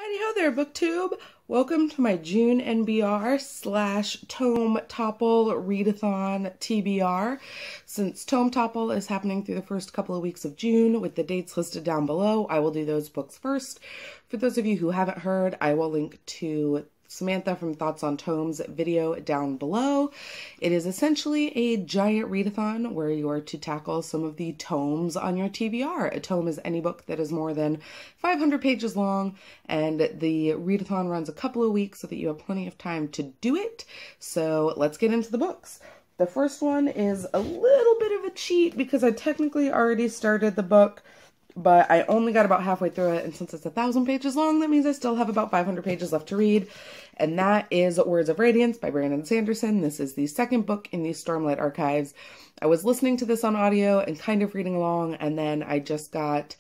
Righty ho there, BookTube! Welcome to my June NBR / Tome Topple Readathon TBR. Since Tome Topple is happening through the first couple of weeks of June with the dates listed down below, I will do those books first. For those of you who haven't heard, I will link to Samantha from Thoughts on Tomes video down below. It is essentially a giant readathon where you are to tackle some of the tomes on your TBR. A tome is any book that is more than 500 pages long, and the readathon runs a couple of weeks so that you have plenty of time to do it. So let's get into the books. The first one is a little bit of a cheat because I technically already started the book, but I only got about halfway through it, and since it's 1,000 pages long, that means I still have about 500 pages left to read, and that is Words of Radiance by Brandon Sanderson. This is the second book in the Stormlight Archives. I was listening to this on audio and kind of reading along, and then I just got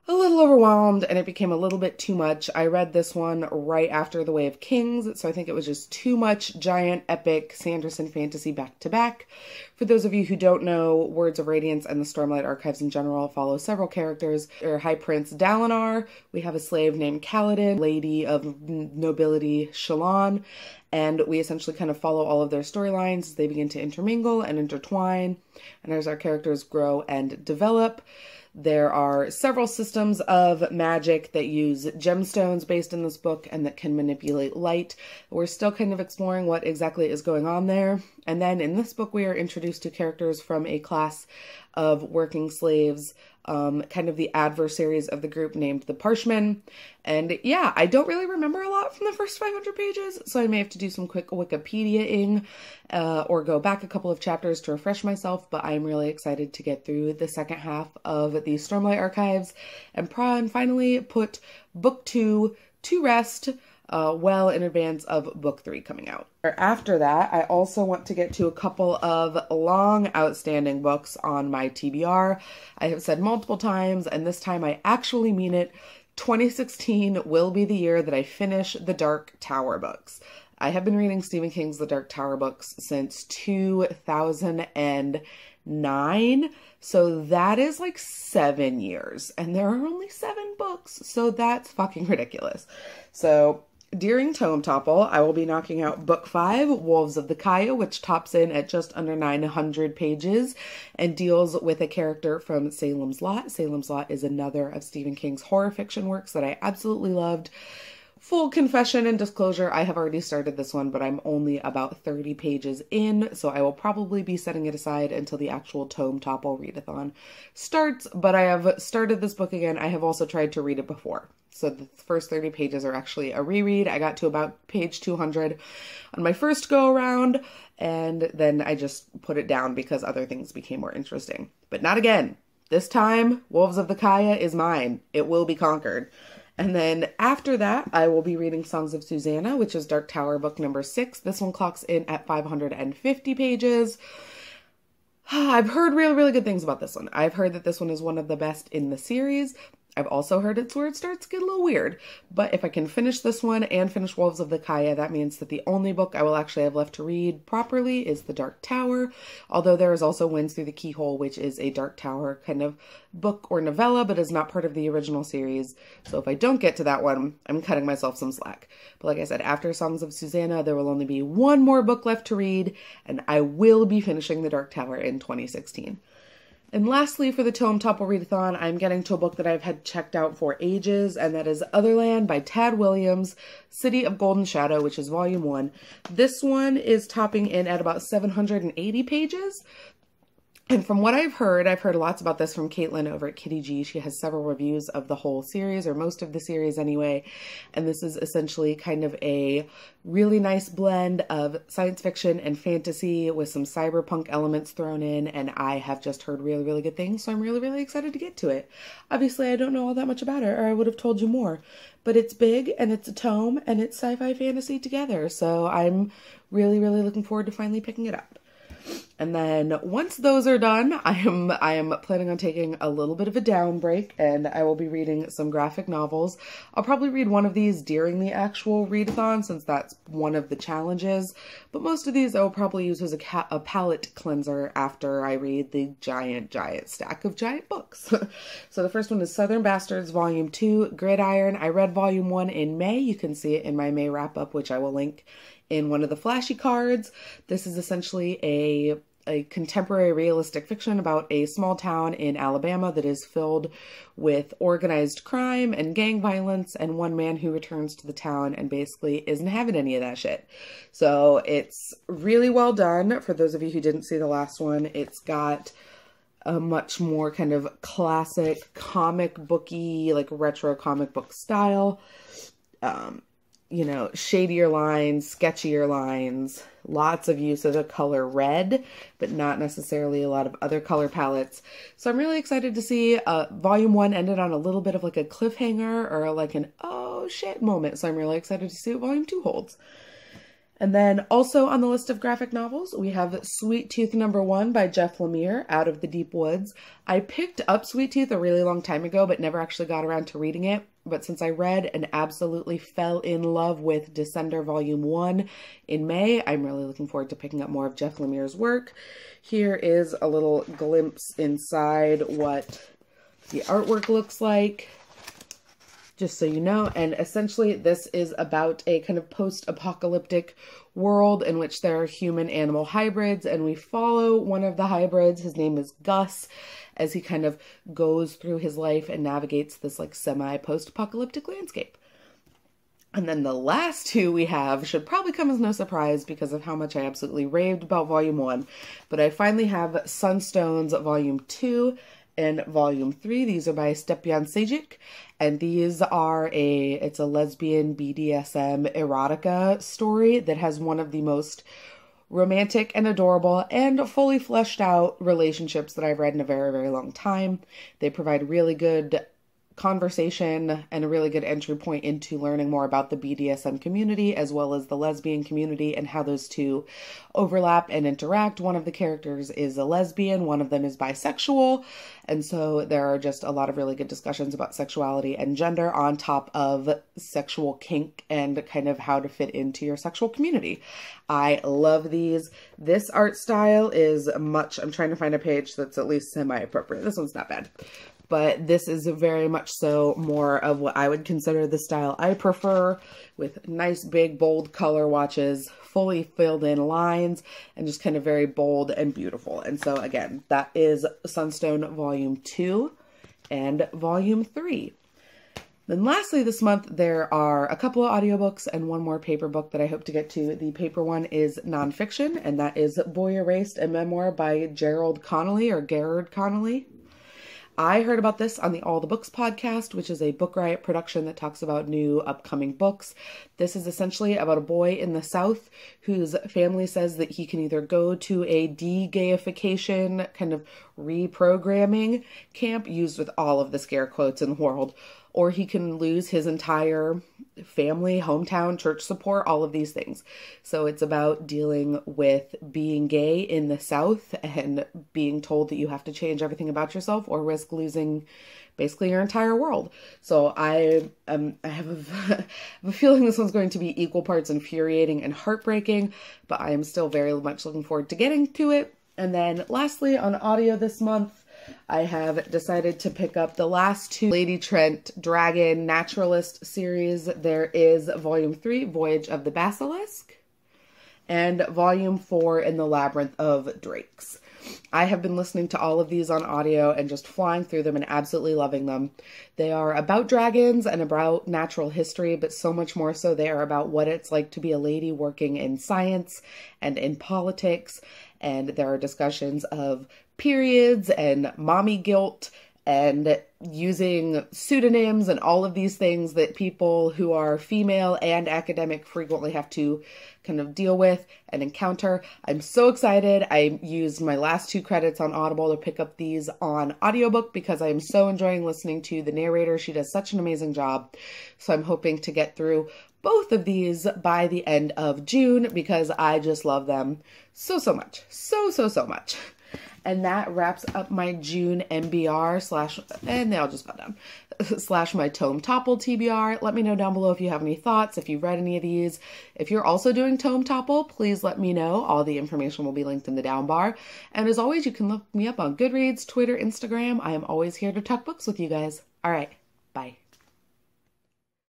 a little overwhelmed and it became a little bit too much. I read this one right after The Way of Kings, so I think it was just too much giant epic Sanderson fantasy back to back. For those of you who don't know, Words of Radiance and the Stormlight Archives in general follow several characters. Our High Prince Dalinar, we have a slave named Kaladin, Lady of Nobility Shallan, and we essentially kind of follow all of their storylines as they begin to intermingle and intertwine, and as our characters grow and develop. There are several systems of magic that use gemstones based in this book and that can manipulate light. We're still kind of exploring what exactly is going on there. And then in this book, we are introduced to characters from a class of working slaves, kind of the adversaries of the group named the Parshmen. And yeah, I don't really remember a lot from the first 500 pages, so I may have to do some quick Wikipedia-ing or go back a couple of chapters to refresh myself, but I'm really excited to get through the second half of the Stormlight Archives and finally put Book 2 to rest well in advance of Book 3 coming out. After that, I also want to get to a couple of long outstanding books on my TBR. I have said multiple times, and this time I actually mean it, 2016 will be the year that I finish the Dark Tower books. I have been reading Stephen King's The Dark Tower books since 2009, so that is like 7 years, and there are only 7 books, so that's fucking ridiculous. So during Tome Topple, I will be knocking out Book 5, Wolves of the Kaya, which tops in at just under 900 pages and deals with a character from Salem's Lot. Salem's Lot is another of Stephen King's horror fiction works that I absolutely loved. Full confession and disclosure, I have already started this one, but I'm only about 30 pages in, so I will probably be setting it aside until the actual Tome Topple readathon starts, but I have started this book again. I have also tried to read it before. So the first 30 pages are actually a reread. I got to about page 200 on my first go around, and then I just put it down because other things became more interesting. But not again. This time, Wolves of the Kaya is mine. It will be conquered. And then after that, I will be reading Songs of Susanna, which is Dark Tower book number 6. This one clocks in at 550 pages. I've heard really good things about this one. I've heard that this one is one of the best in the series. I've also heard it's where it starts to get a little weird, but if I can finish this one and finish Wolves of the Kaya, that means that the only book I will actually have left to read properly is The Dark Tower, although there is also Winds Through the Keyhole, which is a Dark Tower kind of book or novella, but is not part of the original series, so if I don't get to that one, I'm cutting myself some slack. But like I said, after Songs of Susanna, there will only be one more book left to read, and I will be finishing The Dark Tower in 2016. And lastly, for the Tome Topple Readathon, I'm getting to a book that I've had checked out for ages, and that is Otherland by Tad Williams, City of Golden Shadow, which is volume 1. This one is topping in at about 780 pages. And from what I've heard lots about this from Caitlin over at Kitty G. She has several reviews of the whole series, or most of the series anyway. And this is essentially kind of a really nice blend of science fiction and fantasy with some cyberpunk elements thrown in. And I have just heard really good things, so I'm really excited to get to it. Obviously, I don't know all that much about it, or I would have told you more. But it's big, and it's a tome, and it's sci-fi fantasy together. So I'm really looking forward to finally picking it up. And then once those are done, I am planning on taking a little bit of a down break, and I will be reading some graphic novels. I'll probably read one of these during the actual readathon, since that's one of the challenges. But most of these I will probably use as a palette cleanser after I read the giant stack of giant books. So the first one is Southern Bastards Volume 2, Gridiron. I read Volume 1 in May. You can see it in my May wrap-up, which I will link in one of the flashy cards. This is essentially a contemporary realistic fiction about a small town in Alabama that is filled with organized crime and gang violence, and one man who returns to the town and basically isn't having any of that shit. So it's really well done. For those of you who didn't see the last one, it's got a much more kind of classic comic booky, like retro comic book style. You know, shadier lines, sketchier lines, lots of use of the color red, but not necessarily a lot of other color palettes. So I'm really excited to see Volume 1 ended on a little bit of like a cliffhanger or like an oh shit moment. So I'm really excited to see what Volume 2 holds. And then also on the list of graphic novels, we have Sweet Tooth #1 by Jeff Lemire, Out of the Deep Woods. I picked up Sweet Tooth a really long time ago, but never actually got around to reading it. But since I read and absolutely fell in love with Descender Volume 1 in May, I'm really looking forward to picking up more of Jeff Lemire's work. Here is a little glimpse inside what the artwork looks like, just so you know. And essentially this is about a kind of post-apocalyptic world in which there are human-animal hybrids, and we follow one of the hybrids. His name is Gus, as he kind of goes through his life and navigates this like semi-post-apocalyptic landscape. And then the last two we have should probably come as no surprise because of how much I absolutely raved about Volume 1. But I finally have Sunstones Volume 2 and Volume 3. These are by Stepyan Sejic, and these are it's a lesbian BDSM erotica story that has one of the most romantic and adorable and fully fleshed out relationships that I've read in a very, very long time. They provide really good conversation and a really good entry point into learning more about the BDSM community as well as the lesbian community and how those two overlap and interact. One of the characters is a lesbian, one of them is bisexual, and so there are just a lot of really good discussions about sexuality and gender on top of sexual kink and kind of how to fit into your sexual community. I love these. This art style is much, I'm trying to find a page that's at least semi-appropriate. This one's not bad. But this is very much so more of what I would consider the style I prefer, with nice, big, bold color watches, fully filled in lines, and just kind of very bold and beautiful. And so again, that is Sunstone Volume 2 and Volume 3. Then lastly this month, there are a couple of audiobooks and one more paper book that I hope to get to. The paper one is nonfiction, and that is Boy Erased, a memoir by Gerard Connolly. I heard about this on the All the Books podcast, which is a Book Riot production that talks about new upcoming books. This is essentially about a boy in the South whose family says that he can either go to a de-gayification kind of reprogramming camp, used with all of the scare quotes in the world, or he can lose his entire family, hometown, church support, all of these things. So it's about dealing with being gay in the South and being told that you have to change everything about yourself or risk losing basically your entire world. So I have a feeling this one's going to be equal parts infuriating and heartbreaking, but I am still very much looking forward to getting to it. And then lastly, on audio this month, I have decided to pick up the last two Lady Trent Dragon Naturalist series. There is Volume 3, Voyage of the Basilisk, and Volume 4, In the Labyrinth of Drakes. I have been listening to all of these on audio and just flying through them and absolutely loving them. They are about dragons and about natural history, but so much more so they are about what it's like to be a lady working in science and in politics. And there are discussions of periods and mommy guilt and using pseudonyms and all of these things that people who are female and academic frequently have to kind of deal with and encounter. I'm so excited. I used my last 2 credits on Audible to pick up these on audiobook because I am so enjoying listening to the narrator. She does such an amazing job. So I'm hoping to get through both of these by the end of June because I just love them so much. So much. And that wraps up my June MBR slash, and they all just fell down, slash my Tome Topple TBR. Let me know down below if you have any thoughts, if you've read any of these. If you're also doing Tome Topple, please let me know. All the information will be linked in the down bar. And as always, you can look me up on Goodreads, Twitter, Instagram. I am always here to talk books with you guys. All right, bye.